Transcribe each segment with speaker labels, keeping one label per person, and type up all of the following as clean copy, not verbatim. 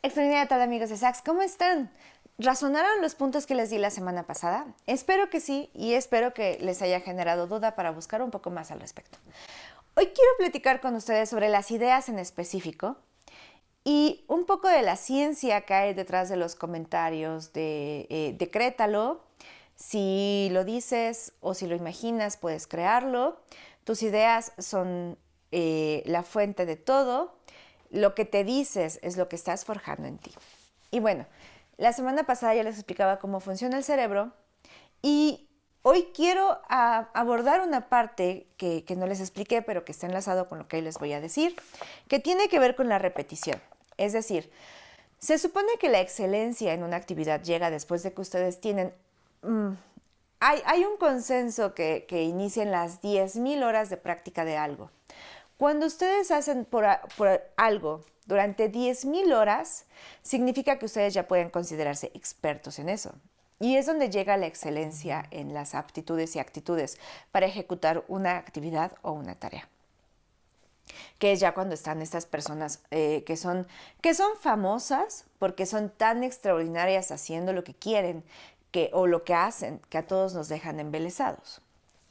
Speaker 1: Extraordinaria tarde, amigos de Sax. ¿Cómo están? ¿Razonaron los puntos que les di la semana pasada? Espero que sí, y espero que les haya generado duda para buscar un poco más al respecto. Hoy quiero platicar con ustedes sobre las ideas en específico y un poco de la ciencia que hay detrás de los comentarios de decrétalo. Si lo dices o si lo imaginas, puedes crearlo. Tus ideas son la fuente de todo. Lo que te dices es lo que estás forjando en ti. Y bueno, la semana pasada ya les explicaba cómo funciona el cerebro y hoy quiero abordar una parte que no les expliqué, pero que está enlazado con lo que hoy les voy a decir, que tiene que ver con la repetición. Es decir, se supone que la excelencia en una actividad llega después de que ustedes tienen... hay un consenso que inicia en las 10.000 horas de práctica de algo. Cuando ustedes hacen por algo durante 10.000 horas, significa que ustedes ya pueden considerarse expertos en eso. Y es donde llega la excelencia en las aptitudes y actitudes para ejecutar una actividad o una tarea. Que es ya cuando están estas personas que son famosas porque son tan extraordinarias haciendo lo que quieren o lo que hacen que a todos nos dejan embelesados.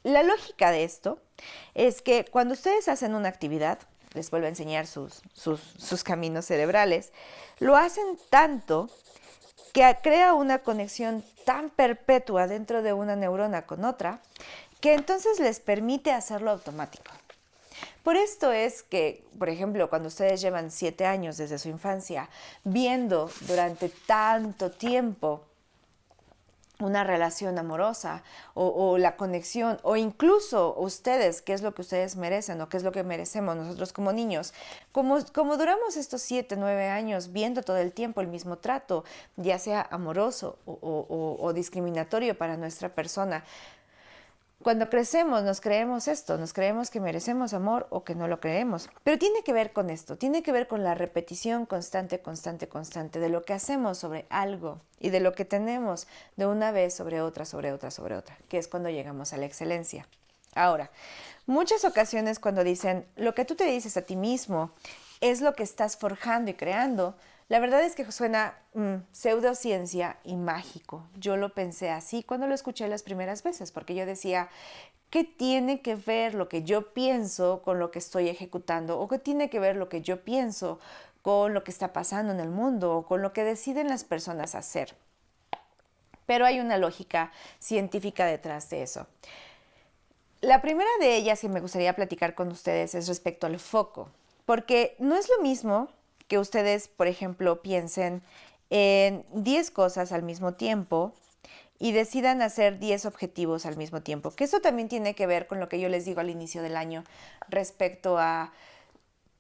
Speaker 1: La lógica de esto es que cuando ustedes hacen una actividad, les vuelvo a enseñar sus caminos cerebrales, lo hacen tanto que crea una conexión tan perpetua dentro de una neurona con otra, que entonces les permite hacerlo automático. Por esto es que, por ejemplo, cuando ustedes llevan 7 años desde su infancia viendo durante tanto tiempo una relación amorosa o la conexión, o incluso ustedes, qué es lo que ustedes merecen o qué es lo que merecemos nosotros como niños, como duramos estos 7, 9 años viendo todo el tiempo el mismo trato, ya sea amoroso o discriminatorio para nuestra persona. Cuando crecemos nos creemos esto, nos creemos que merecemos amor o que no lo creemos. Pero tiene que ver con esto, tiene que ver con la repetición constante, constante, constante de lo que hacemos sobre algo y de lo que tenemos de una vez sobre otra, sobre otra, sobre otra, que es cuando llegamos a la excelencia. Ahora, muchas ocasiones cuando dicen lo que tú te dices a ti mismo es lo que estás forjando y creando, la verdad es que suena pseudociencia y mágico. Yo lo pensé así cuando lo escuché las primeras veces, porque yo decía, ¿qué tiene que ver lo que yo pienso con lo que estoy ejecutando? ¿O qué tiene que ver lo que yo pienso con lo que está pasando en el mundo o con lo que deciden las personas hacer? Pero hay una lógica científica detrás de eso. La primera de ellas que me gustaría platicar con ustedes es respecto al foco, porque no es lo mismo que ustedes, por ejemplo, piensen en 10 cosas al mismo tiempo y decidan hacer 10 objetivos al mismo tiempo, que eso también tiene que ver con lo que yo les digo al inicio del año respecto a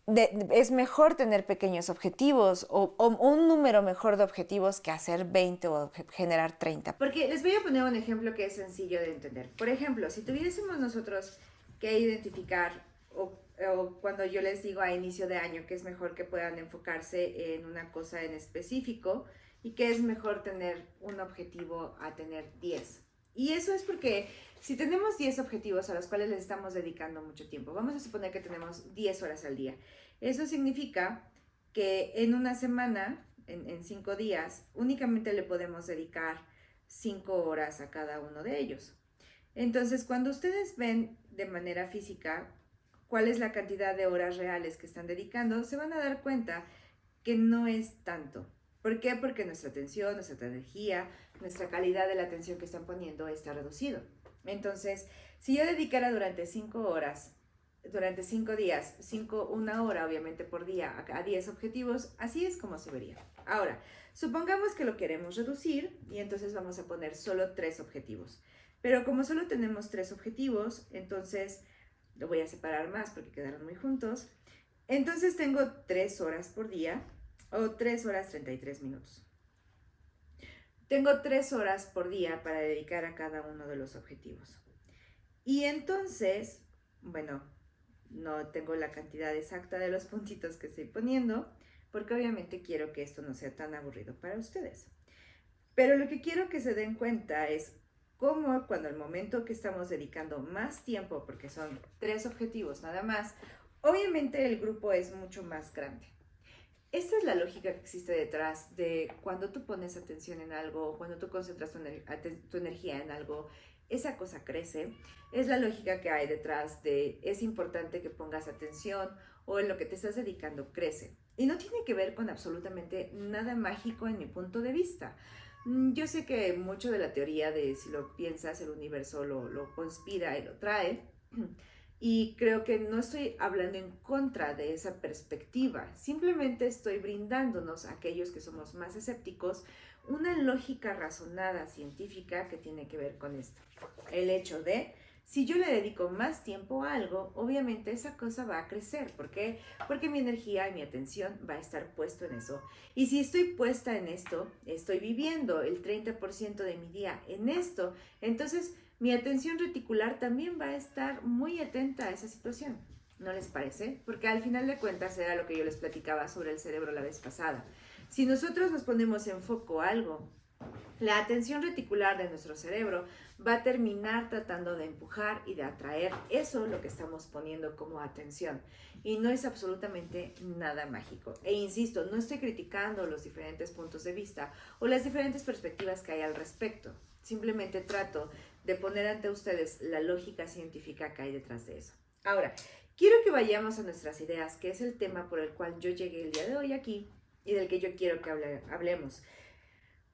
Speaker 1: es mejor tener pequeños objetivos o un número mejor de objetivos que hacer 20 o generar 30. Porque les voy a poner un ejemplo que es sencillo de entender. Por ejemplo, si tuviésemos nosotros que identificar o cuando yo les digo a inicio de año que es mejor que puedan enfocarse en una cosa en específico y que es mejor tener un objetivo a tener 10. Y eso es porque si tenemos 10 objetivos a los cuales les estamos dedicando mucho tiempo, vamos a suponer que tenemos 10 horas al día. Eso significa que en una semana, en 5 días, únicamente le podemos dedicar 5 horas a cada uno de ellos. Entonces, cuando ustedes ven de manera física cuál es la cantidad de horas reales que están dedicando, se van a dar cuenta que no es tanto. ¿Por qué? Porque nuestra atención, nuestra energía, nuestra calidad de la atención que están poniendo está reducido. Entonces, si yo dedicara durante 5 horas, durante 5 días, 1 hora obviamente por día a 10 objetivos, así es como se vería. Ahora, supongamos que lo queremos reducir y entonces vamos a poner solo 3 objetivos. Pero como solo tenemos 3 objetivos, entonces lo voy a separar más porque quedaron muy juntos. Entonces tengo 3 horas por día o 3 horas 33 minutos. Tengo 3 horas por día para dedicar a cada uno de los objetivos. Y entonces, bueno, no tengo la cantidad exacta de los puntitos que estoy poniendo, porque obviamente quiero que esto no sea tan aburrido para ustedes. Pero lo que quiero que se den cuenta es cómo cuando el momento que estamos dedicando más tiempo, porque son 3 objetivos nada más, obviamente el grupo es mucho más grande. esta es la lógica que existe detrás de cuando tú pones atención en algo, cuando tú concentras tu energía en algo, esa cosa crece. Es la lógica que hay detrás de es importante que pongas atención o en lo que te estás dedicando crece. Y no tiene que ver con absolutamente nada mágico en mi punto de vista. Yo sé que mucho de la teoría de si lo piensas, el universo lo conspira y lo trae. Y creo que no estoy hablando en contra de esa perspectiva, simplemente estoy brindándonos a aquellos que somos más escépticos una lógica razonada científica que tiene que ver con esto. El hecho de, si yo le dedico más tiempo a algo, obviamente esa cosa va a crecer. ¿Por qué? Porque mi energía y mi atención va a estar puesto en eso. Y si estoy puesta en esto, estoy viviendo el 30% de mi día en esto, entonces mi atención reticular también va a estar muy atenta a esa situación. ¿No les parece? Porque al final de cuentas era lo que yo les platicaba sobre el cerebro la vez pasada. Si nosotros nos ponemos en foco algo, la atención reticular de nuestro cerebro va a terminar tratando de empujar y de atraer eso lo que estamos poniendo como atención. Y no es absolutamente nada mágico. E insisto, no estoy criticando los diferentes puntos de vista o las diferentes perspectivas que hay al respecto. Simplemente trato de poner ante ustedes la lógica científica que hay detrás de eso. Ahora, quiero que vayamos a nuestras ideas, que es el tema por el cual yo llegué el día de hoy aquí y del que yo quiero que hablemos.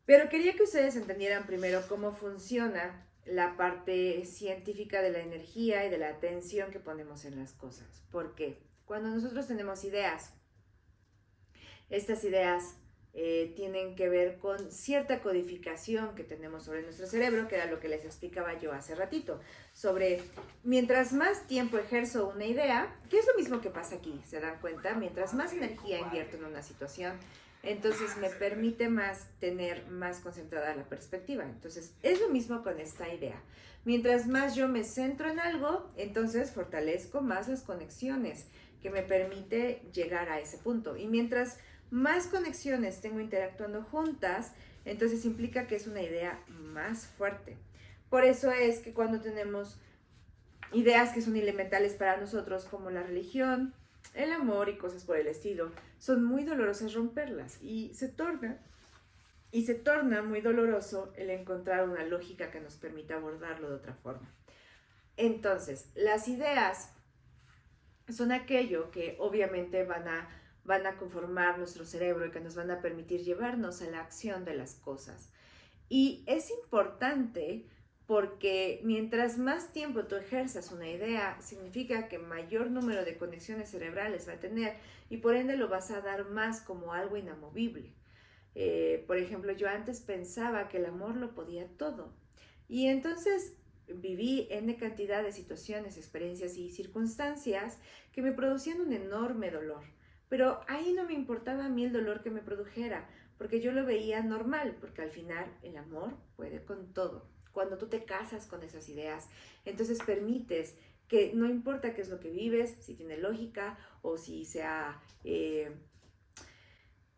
Speaker 1: Pero quería que ustedes entendieran primero cómo funciona la parte científica de la energía y de la atención que ponemos en las cosas. ¿Por qué? Cuando nosotros tenemos ideas, estas ideas tienen que ver con cierta codificación que tenemos sobre nuestro cerebro, que era lo que les explicaba yo hace ratito, sobre mientras más tiempo ejerzo una idea, que es lo mismo que pasa aquí, ¿se dan cuenta? Mientras más energía invierto en una situación, entonces me permite más tener más concentrada la perspectiva. Entonces es lo mismo con esta idea. Mientras más yo me centro en algo, entonces fortalezco más las conexiones que me permite llegar a ese punto. Y mientras más conexiones tengo interactuando juntas, entonces implica que es una idea más fuerte. Por eso es que cuando tenemos ideas que son elementales para nosotros, como la religión, el amor y cosas por el estilo, son muy dolorosas romperlas y se torna muy doloroso el encontrar una lógica que nos permita abordarlo de otra forma. Entonces, las ideas son aquello que obviamente van a conformar nuestro cerebro y que nos van a permitir llevarnos a la acción de las cosas. Y es importante porque mientras más tiempo tú ejerzas una idea, significa que mayor número de conexiones cerebrales va a tener y por ende lo vas a dar más como algo inamovible. Por ejemplo, yo antes pensaba que el amor lo podía todo y entonces viví N cantidad de situaciones, experiencias y circunstancias que me producían un enorme dolor. Pero ahí no me importaba a mí el dolor que me produjera, porque yo lo veía normal, porque al final el amor puede con todo. Cuando tú te casas con esas ideas, entonces permites que no importa qué es lo que vives, si tiene lógica o si sea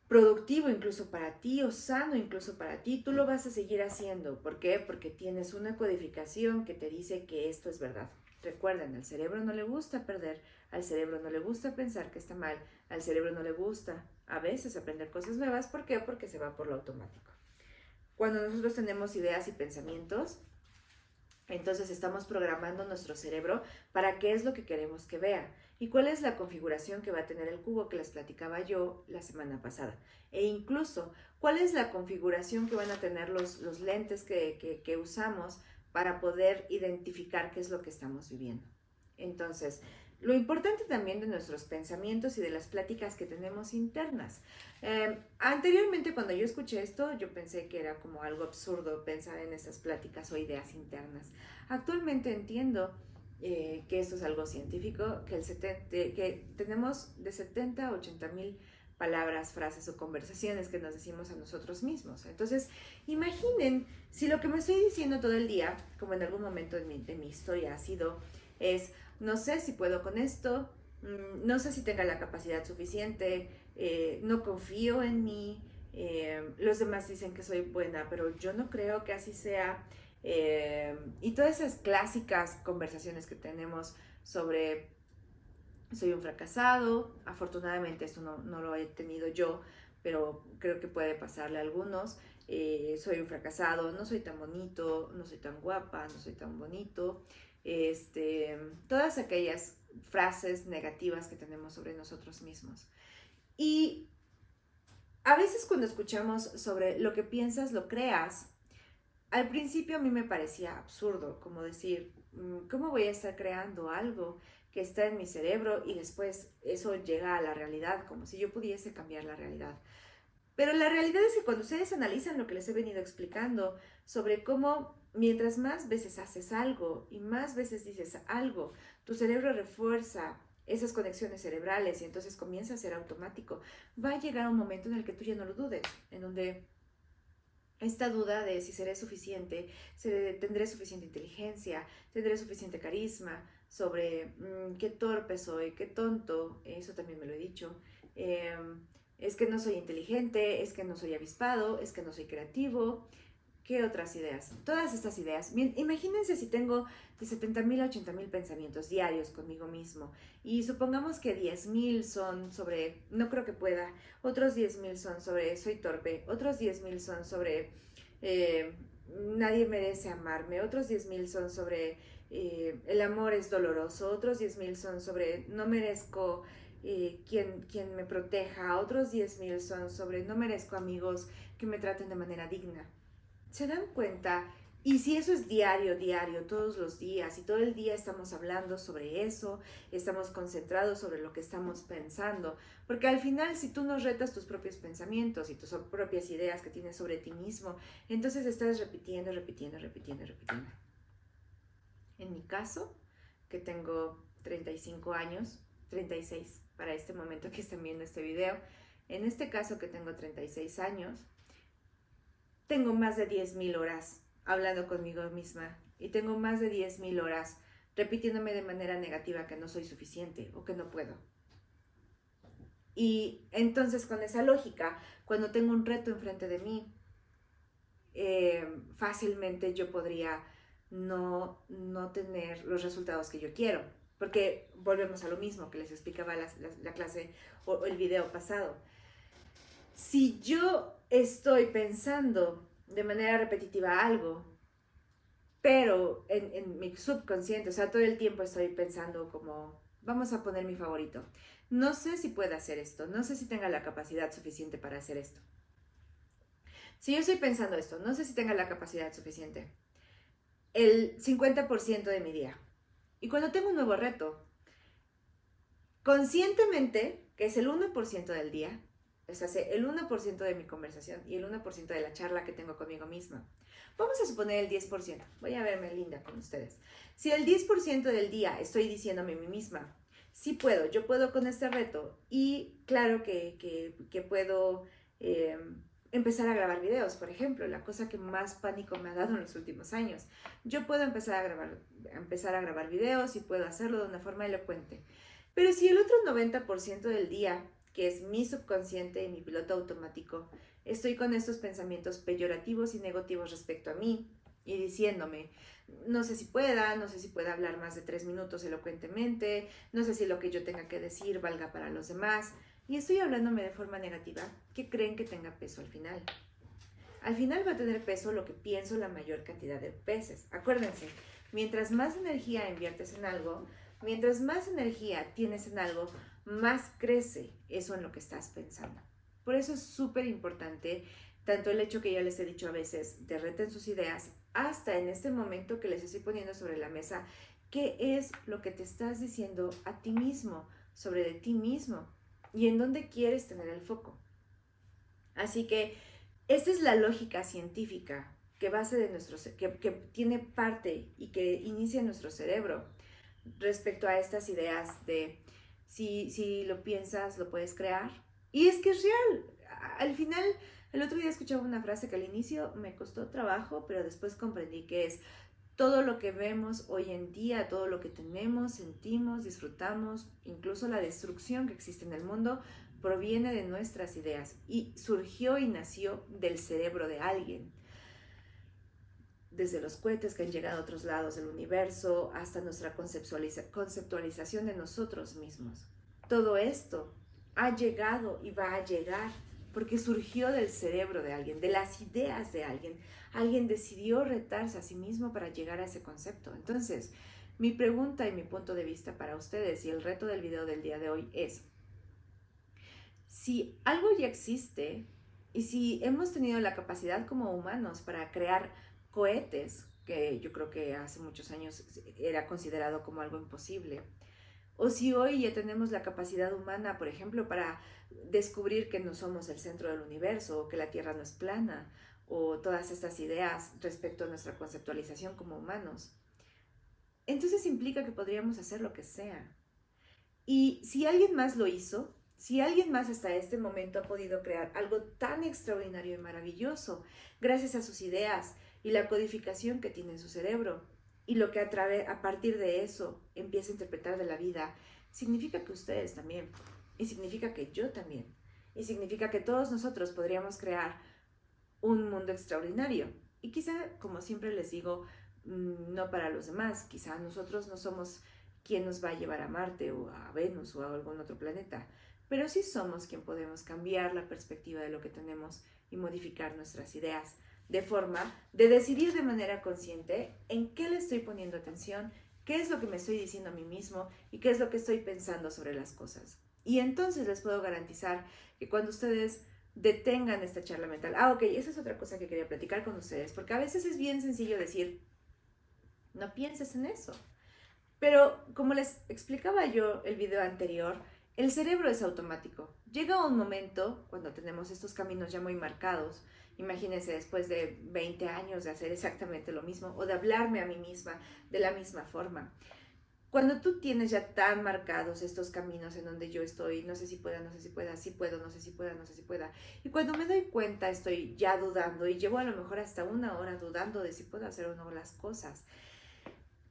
Speaker 1: productivo incluso para ti o sano incluso para ti, tú lo vas a seguir haciendo. ¿Por qué? Porque tienes una codificación que te dice que esto es verdad. Recuerden, al cerebro no le gusta perder, al cerebro no le gusta pensar que está mal, al cerebro no le gusta a veces aprender cosas nuevas. ¿Por qué? Porque se va por lo automático. Cuando nosotros tenemos ideas y pensamientos, entonces estamos programando nuestro cerebro para qué es lo que queremos que vea y cuál es la configuración que va a tener el cubo que les platicaba yo la semana pasada. E incluso cuál es la configuración que van a tener los lentes que usamos para poder identificar qué es lo que estamos viviendo. Entonces, lo importante también de nuestros pensamientos y de las pláticas que tenemos internas. Anteriormente, cuando yo escuché esto, yo pensé que era como algo absurdo pensar en esas pláticas o ideas internas. Actualmente entiendo que esto es algo científico, que tenemos de 70 a 80 mil palabras, frases o conversaciones que nos decimos a nosotros mismos. Entonces, imaginen si lo que me estoy diciendo todo el día, como en algún momento de mi historia ha sido, es: no sé si puedo con esto, no sé si tenga la capacidad suficiente, no confío en mí, los demás dicen que soy buena, pero yo no creo que así sea. Y todas esas clásicas conversaciones que tenemos sobre soy un fracasado. Afortunadamente esto no lo he tenido yo, pero creo que puede pasarle a algunos. Soy un fracasado, no soy tan bonito, no soy tan guapa, no soy tan bonito. Todas aquellas frases negativas que tenemos sobre nosotros mismos. Y a veces cuando escuchamos sobre lo que piensas, lo creas, al principio a mí me parecía absurdo, como decir, ¿cómo voy a estar creando algo que está en mi cerebro y después eso llega a la realidad, como si yo pudiese cambiar la realidad? Pero la realidad es que cuando ustedes analizan lo que les he venido explicando sobre cómo mientras más veces haces algo y más veces dices algo, tu cerebro refuerza esas conexiones cerebrales y entonces comienza a ser automático, va a llegar un momento en el que tú ya no lo dudes, en donde esta duda de si seré suficiente, tendré suficiente inteligencia, tendré suficiente carisma, sobre qué torpe soy, qué tonto, eso también me lo he dicho, es que no soy inteligente, es que no soy avispado, es que no soy creativo. ¿Qué otras ideas? Todas estas ideas. Bien, imagínense si tengo de 70,000 a 80,000 pensamientos diarios conmigo mismo y supongamos que 10,000 son sobre no creo que pueda, otros 10,000 son sobre soy torpe, otros 10,000 son sobre eh, nadie merece amarme, otros 10,000 son sobre el amor es doloroso, otros 10,000 son sobre no merezco quien me proteja, otros 10,000 son sobre no merezco amigos que me traten de manera digna. ¿Se dan cuenta? Y si eso es diario, diario, todos los días, y todo el día estamos hablando sobre eso, estamos concentrados sobre lo que estamos pensando, porque al final si tú no retas tus propios pensamientos y tus propias ideas que tienes sobre ti mismo, entonces estás repitiendo, repitiendo, repitiendo, repitiendo. En mi caso, que tengo 35 años, 36 para este momento que están viendo este video, en este caso que tengo 36 años, tengo más de 10,000 horas hablando conmigo misma y tengo más de 10,000 horas repitiéndome de manera negativa que no soy suficiente o que no puedo. Y entonces con esa lógica, cuando tengo un reto enfrente de mí, fácilmente yo podría no tener los resultados que yo quiero. Porque volvemos a lo mismo que les explicaba la clase o el video pasado. Si yo estoy pensando de manera repetitiva algo, pero en mi subconsciente, o sea, todo el tiempo estoy pensando como, vamos a poner mi favorito. No sé si pueda hacer esto, no sé si tenga la capacidad suficiente para hacer esto. Si yo estoy pensando esto, no sé si tenga la capacidad suficiente. El 50% de mi día. Y cuando tengo un nuevo reto, conscientemente, que es el 1% del día, o sea, el 1% de mi conversación y el 1% de la charla que tengo conmigo misma. Vamos a suponer el 10%. Voy a verme linda con ustedes. Si el 10% del día estoy diciéndome a mí misma, sí puedo, yo puedo con este reto y claro que puedo empezar a grabar videos, por ejemplo, la cosa que más pánico me ha dado en los últimos años. Yo puedo empezar a grabar videos y puedo hacerlo de una forma elocuente. Pero si el otro 90% del día, que es mi subconsciente y mi piloto automático, estoy con estos pensamientos peyorativos y negativos respecto a mí y diciéndome, no sé si pueda hablar más de 3 minutos elocuentemente, no sé si lo que yo tenga que decir valga para los demás, y estoy hablándome de forma negativa, ¿qué creen que tenga peso al final? Al final va a tener peso lo que pienso la mayor cantidad de veces. Acuérdense, mientras más energía inviertes en algo, mientras más energía tienes en algo, más crece eso en lo que estás pensando. Por eso es súper importante tanto el hecho que ya les he dicho a veces de reten sus ideas, hasta en este momento que les estoy poniendo sobre la mesa, qué es lo que te estás diciendo a ti mismo, sobre de ti mismo y en dónde quieres tener el foco. Así que esta es la lógica científica que tiene parte y que inicia en nuestro cerebro respecto a estas ideas de si lo piensas, lo puedes crear. Y es que es real. Al final, el otro día escuchaba una frase que al inicio me costó trabajo, pero después comprendí que es todo lo que vemos hoy en día, todo lo que tenemos, sentimos, disfrutamos, incluso la destrucción que existe en el mundo, proviene de nuestras ideas y surgió y nació del cerebro de alguien. desde los cohetes que han llegado a otros lados del universo hasta nuestra conceptualización de nosotros mismos. Todo esto ha llegado y va a llegar porque surgió del cerebro de alguien, de las ideas de alguien. Alguien decidió retarse a sí mismo para llegar a ese concepto. Entonces, mi pregunta y mi punto de vista para ustedes y el reto del video del día de hoy es, si algo ya existe y si hemos tenido la capacidad como humanos para crear cohetes, que yo creo que hace muchos años era considerado como algo imposible, o si hoy ya tenemos la capacidad humana, por ejemplo, para descubrir que no somos el centro del universo, o que la Tierra no es plana, o todas estas ideas respecto a nuestra conceptualización como humanos, entonces implica que podríamos hacer lo que sea. Y si alguien más lo hizo, si alguien más hasta este momento ha podido crear algo tan extraordinario y maravilloso, gracias a sus ideas y la codificación que tiene en su cerebro, y lo que a partir de eso empieza a interpretar de la vida, significa que ustedes también, y significa que yo también, y significa que todos nosotros podríamos crear un mundo extraordinario. Y quizá, como siempre les digo, no para los demás, quizá nosotros no somos quien nos va a llevar a Marte o a Venus o a algún otro planeta, pero sí somos quien podemos cambiar la perspectiva de lo que tenemos y modificar nuestras ideas, de forma de decidir de manera consciente en qué le estoy poniendo atención, qué es lo que me estoy diciendo a mí mismo y qué es lo que estoy pensando sobre las cosas. Y entonces les puedo garantizar que cuando ustedes detengan esta charla mental, ok, esa es otra cosa que quería platicar con ustedes, porque a veces es bien sencillo decir, no pienses en eso. Pero como les explicaba yo el video anterior, el cerebro es automático. Llega un momento cuando tenemos estos caminos ya muy marcados. Imagínense después de 20 años de hacer exactamente lo mismo o de hablarme a mí misma de la misma forma. Cuando tú tienes ya tan marcados estos caminos en donde yo estoy, no sé si pueda, no sé si pueda, sí puedo, no sé si pueda, no sé si pueda. Y cuando me doy cuenta estoy ya dudando y llevo a lo mejor hasta una hora dudando de si puedo hacer o no las cosas.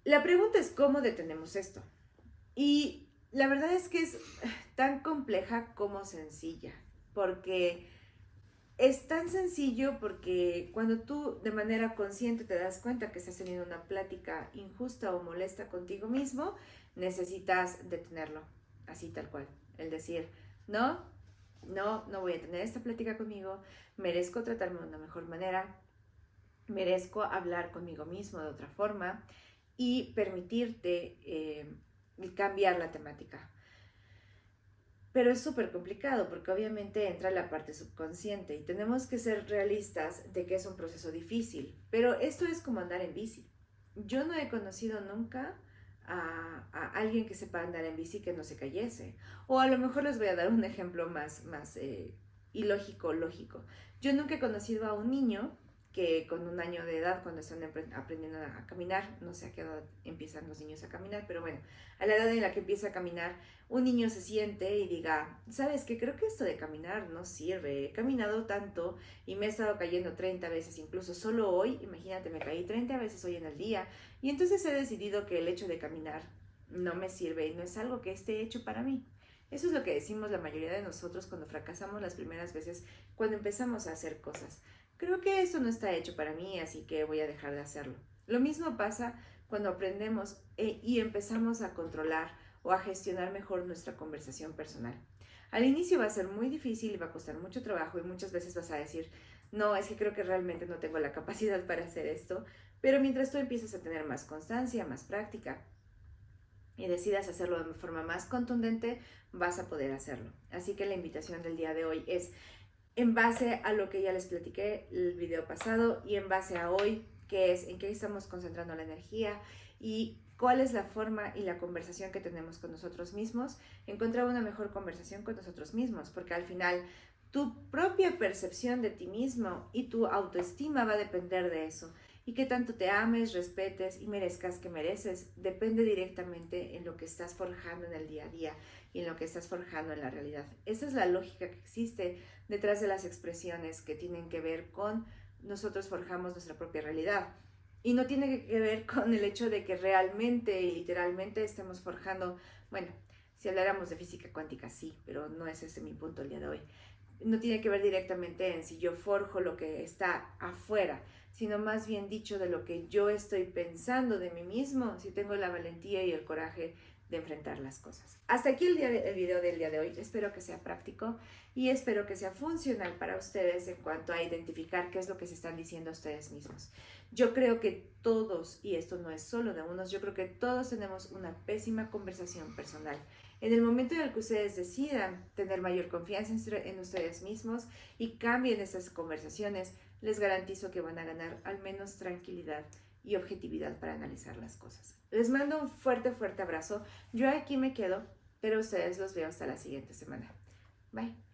Speaker 1: La pregunta es cómo detenemos esto. Y la verdad es que es tan compleja como sencilla, porque es tan sencillo porque cuando tú de manera consciente te das cuenta que estás teniendo una plática injusta o molesta contigo mismo, necesitas detenerlo, así tal cual. El decir, no, no voy a tener esta plática conmigo, merezco tratarme de una mejor manera, merezco hablar conmigo mismo de otra forma y permitirte cambiar la temática. Pero es súper complicado porque obviamente entra la parte subconsciente y tenemos que ser realistas de que es un proceso difícil. Pero esto es como andar en bici. Yo no he conocido nunca a alguien que sepa andar en bici que no se cayese. O a lo mejor les voy a dar un ejemplo más ilógico, lógico. Yo nunca he conocido a un niño que con un año de edad, cuando están aprendiendo a caminar, no sé a qué edad empiezan los niños a caminar, pero bueno, a la edad en la que empieza a caminar, un niño se siente y diga, ¿sabes qué? Creo que esto de caminar no sirve. He caminado tanto y me he estado cayendo 30 veces, incluso solo hoy, imagínate, me caí 30 veces hoy en el día, y entonces he decidido que el hecho de caminar no me sirve y no es algo que esté hecho para mí. Eso es lo que decimos la mayoría de nosotros cuando fracasamos las primeras veces, cuando empezamos a hacer cosas. Creo que esto no está hecho para mí, así que voy a dejar de hacerlo. Lo mismo pasa cuando aprendemos y empezamos a controlar o a gestionar mejor nuestra conversación personal. Al inicio va a ser muy difícil y va a costar mucho trabajo y muchas veces vas a decir, no, es que creo que realmente no tengo la capacidad para hacer esto, pero mientras tú empiezas a tener más constancia, más práctica y decidas hacerlo de forma más contundente, vas a poder hacerlo. Así que la invitación del día de hoy es, en base a lo que ya les platiqué el video pasado y en base a hoy, que es en qué estamos concentrando la energía y cuál es la forma y la conversación que tenemos con nosotros mismos, encontrar una mejor conversación con nosotros mismos, porque al final tu propia percepción de ti mismo y tu autoestima va a depender de eso. Y que tanto te ames, respetes y merezcas que mereces, depende directamente en lo que estás forjando en el día a día y en lo que estás forjando en la realidad. Esa es la lógica que existe detrás de las expresiones que tienen que ver con nosotros forjamos nuestra propia realidad. Y no tiene que ver con el hecho de que realmente y literalmente estemos forjando, bueno, si habláramos de física cuántica sí, pero no es ese mi punto el día de hoy. no tiene que ver directamente en si yo forjo lo que está afuera, sino más bien dicho de lo que yo estoy pensando de mí mismo, si tengo la valentía y el coraje de enfrentar las cosas. Hasta aquí el video del día de hoy. Espero que sea práctico y espero que sea funcional para ustedes en cuanto a identificar qué es lo que se están diciendo a ustedes mismos. Yo creo que todos, y esto no es solo de unos, yo creo que todos tenemos una pésima conversación personal. En el momento en el que ustedes decidan tener mayor confianza en ustedes mismos y cambien esas conversaciones, les garantizo que van a ganar al menos tranquilidad y objetividad para analizar las cosas. Les mando un fuerte, fuerte abrazo. Yo aquí me quedo, pero ustedes los veo hasta la siguiente semana. Bye.